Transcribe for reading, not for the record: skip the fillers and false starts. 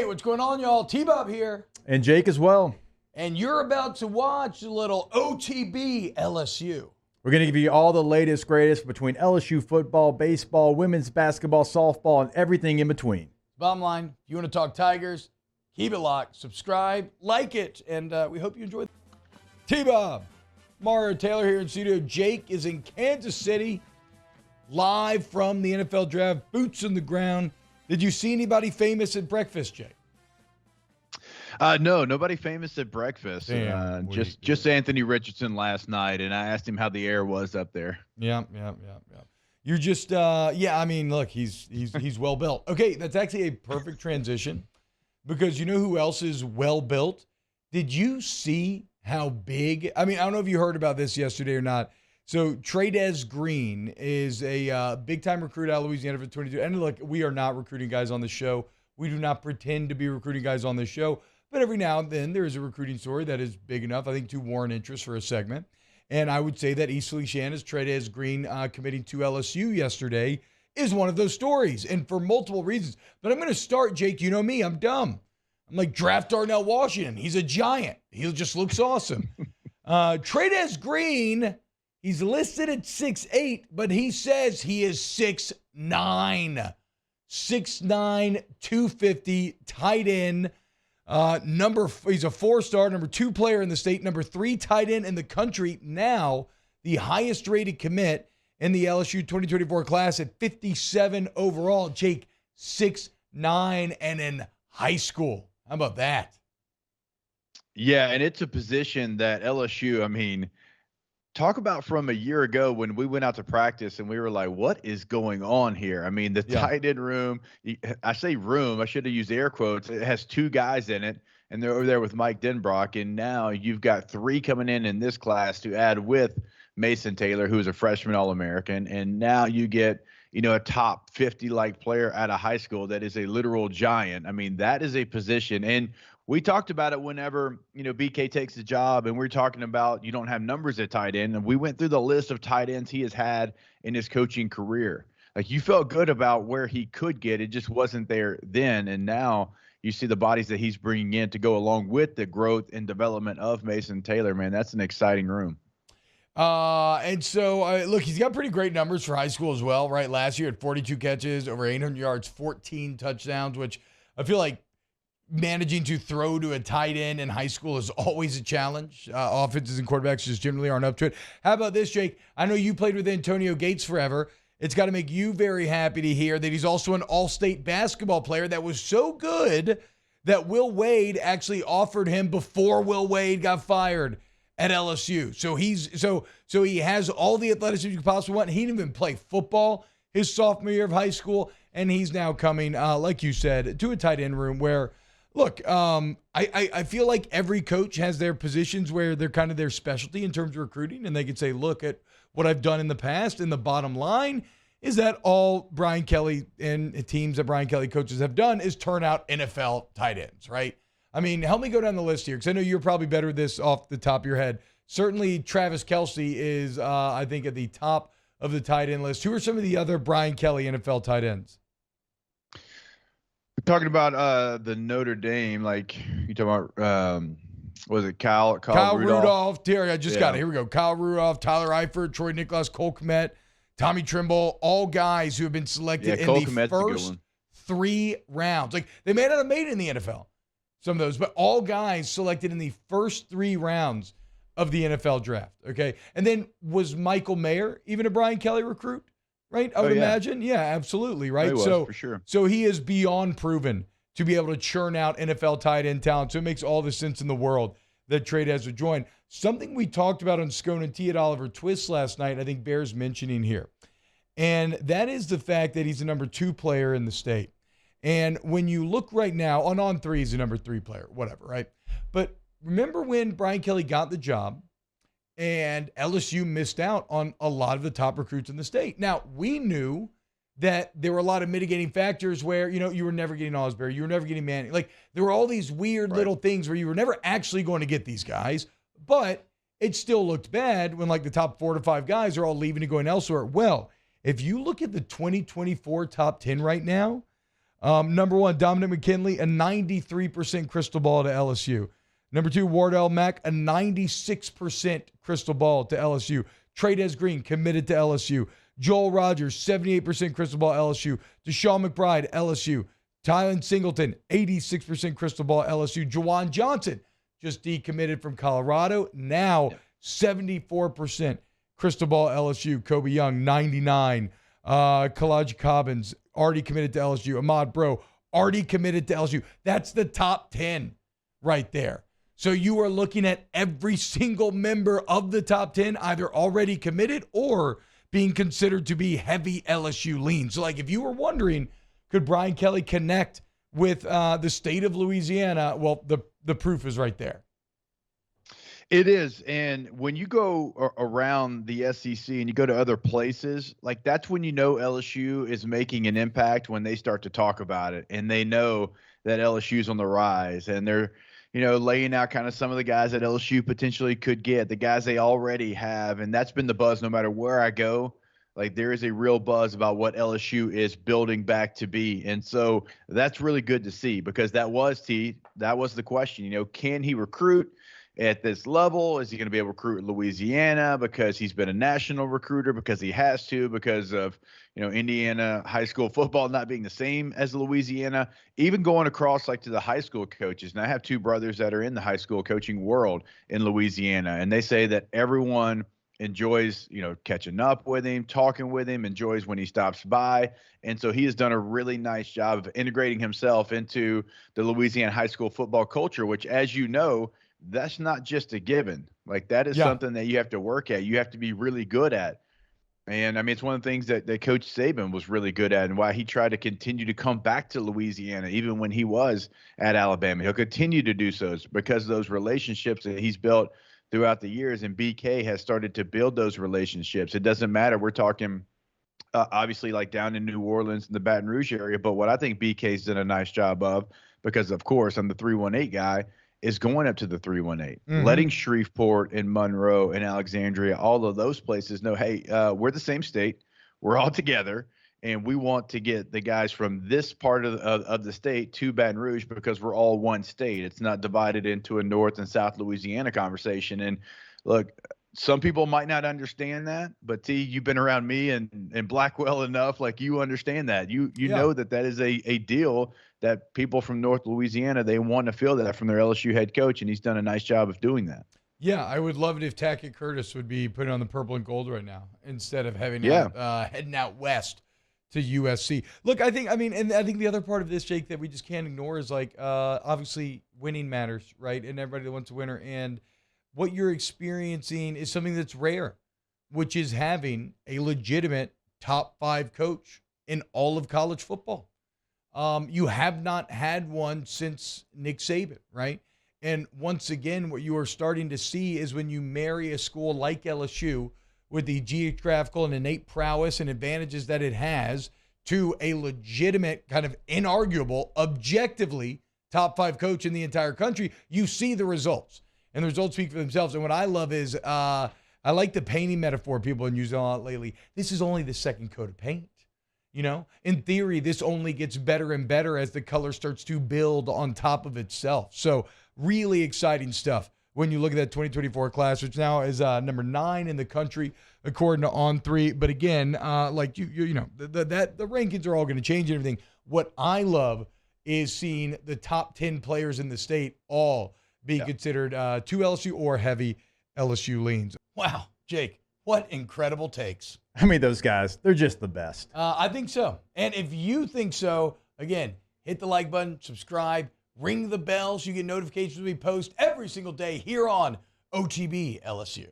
what's going on, y'all? T-Bob here. And Jake as well. And you're about to watch a little OTB LSU. We're going to give you all the latest, greatest between LSU football, baseball, women's basketball, softball, and everything in between. Bottom line, if you want to talk Tigers, keep it locked, subscribe, like it, and we hope you enjoy it. T-Bob, Mario Taylor here in studio. Jake is in Kansas City, live from the NFL Draft, boots on the ground. Did you see anybody famous at breakfast, Jake? No, nobody famous at breakfast. Damn, just Anthony Richardson last night, and I asked him how the air was up there. Yeah. You're just, I mean, look, he's well built. Okay, that's actually a perfect transition because you know who else is well built? Did you see how big? I mean, I don't know if you heard about this yesterday or not. So Trades Green is a big-time recruit out of Louisiana for 22. And look, we are not recruiting guys on the show. We do not pretend to be recruiting guys on this show. But every now and then there is a recruiting story that is big enough, I think, to warrant interest for a segment. And I would say that East Feliciana's Trades Green committing to LSU yesterday is one of those stories, and for multiple reasons. But I'm going to start, Jake. You know me. I'm dumb. I'm like, draft Darnell Washington. He's a giant. He just looks awesome. Trades Green, he's listed at 6'8", but he says he is 6'9". 6'9", 250, tight end. He's a 4-star, number 2 player in the state, number 3 tight end in the country. Now, the highest rated commit in the LSU 2024 class at 57 overall. Jake, 6'9", and in high school. How about that? Yeah, and it's a position that LSU, I mean, talk about from a year ago when we went out to practice and we were like, what is going on here? I mean, the tight end room, I say room, I should have used air quotes. It has 2 guys in it, and they're over there with Mike Denbrock. And now you've got 3 coming in this class to add with Mason Taylor, who's a freshman All-American. And now you get, a top 50-like player at a high school that is a literal giant. I mean, that is a position. And we talked about it whenever, BK takes the job, and we're talking about you don't have numbers at tight end. And we went through the list of tight ends he has had in his coaching career. Like, you felt good about where he could get. It just wasn't there then. And now you see the bodies that he's bringing in to go along with the growth and development of Mason Taylor. Man, that's an exciting room. And so, look, he's got pretty great numbers for high school as well, right? Last year at 42 catches, over 800 yards, 14 touchdowns, which I feel like managing to throw to a tight end in high school is always a challenge. Offenses and quarterbacks just generally aren't up to it. How about this, Jake? I know you played with Antonio Gates forever. It's got to make you very happy to hear that he's also an all-state basketball player that was so good that Will Wade actually offered him before Will Wade got fired at LSU. So he has all the athleticism you could possibly want. He didn't even play football his sophomore year of high school, and he's now coming, like you said, to a tight end room where, look, I feel like every coach has their positions where they're kind of their specialty in terms of recruiting, and they could say, look at what I've done in the past, and the bottom line is that all Brian Kelly and teams that Brian Kelly coaches have done is turn out NFL tight ends, right? I mean, help me go down the list here, because I know you're probably better at this off the top of your head. Certainly, Travis Kelce is, I think, at the top of the tight end list. Who are some of the other Brian Kelly NFL tight ends? We're talking about the Notre Dame, like you talking about, was it Kyle Rudolph? Terry, I just got it. Here we go. Kyle Rudolph, Tyler Eifert, Troy Nicholas, Cole Kmet, Tommy Trimble, all guys who have been selected in the first 3 rounds. Like, they may not have made it in the NFL, some of those, but all guys selected in the first 3 rounds of the NFL draft, okay? And then was Michael Mayer even a Brian Kelly recruit, right? I would imagine. Yeah, absolutely, right? He was, for sure. So he is beyond proven to be able to churn out NFL tight end talent. So it makes all the sense in the world that Trades would join. Something we talked about on Scone and T at Oliver Twist last night, I think bears mentioning here. And that is the fact that he's the number 2 player in the state. And when you look right now, on 3, he's the number 3 player, whatever, right? But remember when Brian Kelly got the job and LSU missed out on a lot of the top recruits in the state. Now, we knew that there were a lot of mitigating factors where, you were never getting Osbury, you were never getting Manning. Like, there were all these weird little things where you were never actually going to get these guys, but it still looked bad when, like, the top 4 to 5 guys are all leaving and going elsewhere. Well, if you look at the 2024 top 10 right now, Number 1, Dominic McKinley, a 93% crystal ball to LSU. Number 2, Wardell Mack, a 96% crystal ball to LSU. Trades Green, committed to LSU. Joel Rogers, 78% crystal ball LSU. Deshaun McBride, LSU. Tylen Singleton, 86% crystal ball LSU. Juwan Johnson, just decommitted from Colorado. Now, 74% crystal ball LSU. Kobe Young, 99. Kalaji Cobbins, already committed to LSU. Ahmad Bro, already committed to LSU. That's the top 10 right there. So you are looking at every single member of the top 10 either already committed or being considered to be heavy LSU lean. So like if you were wondering, could Brian Kelly connect with the state of Louisiana? Well, the proof is right there. It is. And when you go around the SEC and you go to other places, like that's when you know LSU is making an impact, when they start to talk about it and they know that LSU is on the rise and they're, laying out kind of some of the guys that LSU potentially could get, the guys they already have. And that's been the buzz no matter where I go. Like there is a real buzz about what LSU is building back to be. And so that's really good to see, because that was the question, can he recruit at this level? Is he going to be able to recruit in Louisiana because he's been a national recruiter, because he has to, because of, Indiana high school football not being the same as Louisiana, even going across like to the high school coaches. And I have 2 brothers that are in the high school coaching world in Louisiana, and they say that everyone enjoys, catching up with him, talking with him, enjoys when he stops by. And so he has done a really nice job of integrating himself into the Louisiana high school football culture, which, as you know, that's not just a given. Like that is something that you have to work at. You have to be really good at. And I mean, it's one of the things that Coach Saban was really good at, and why he tried to continue to come back to Louisiana, even when he was at Alabama. He'll continue to do so because of those relationships that he's built throughout the years. And BK has started to build those relationships. It doesn't matter. We're talking obviously like down in New Orleans and the Baton Rouge area. But what I think BK's done a nice job of, because of course I'm the 318 guy, is going up to the 318, letting Shreveport and Monroe and Alexandria, all of those places know, hey, we're the same state. We're all together. And we want to get the guys from this part of the state to Baton Rouge, because we're all one state. It's not divided into a North and South Louisiana conversation. And look, some people might not understand that, but T, you've been around me and Blackwell enough, like you understand that. You know that is a deal that people from North Louisiana, they want to feel that from their LSU head coach, and he's done a nice job of doing that. Yeah, I would love it if Tackett Curtis would be putting on the purple and gold right now instead of heading out west to USC. Look, I think the other part of this, Jake, that we just can't ignore is like obviously winning matters, right? And everybody that wants a winner, and what you're experiencing is something that's rare, which is having a legitimate top 5 coach in all of college football. You have not had one since Nick Saban, right? And once again, what you are starting to see is when you marry a school like LSU with the geographical and innate prowess and advantages that it has to a legitimate, kind of inarguable, objectively top 5 coach in the entire country, you see the results. And the results speak for themselves. And what I love is I like the painting metaphor people have been using a lot lately. This is only the second coat of paint. In theory, this only gets better and better as the color starts to build on top of itself. So really exciting stuff when you look at that 2024 class, which now is number 9 in the country, according to On3. But again, the rankings are all going to change and everything. What I love is seeing the top 10 players in the state all be considered too LSU or heavy LSU leans. Wow, Jake, what incredible takes. I mean, those guys, they're just the best. I think so. And if you think so, again, hit the like button, subscribe, ring the bell so you get notifications when we post every single day here on OTB LSU.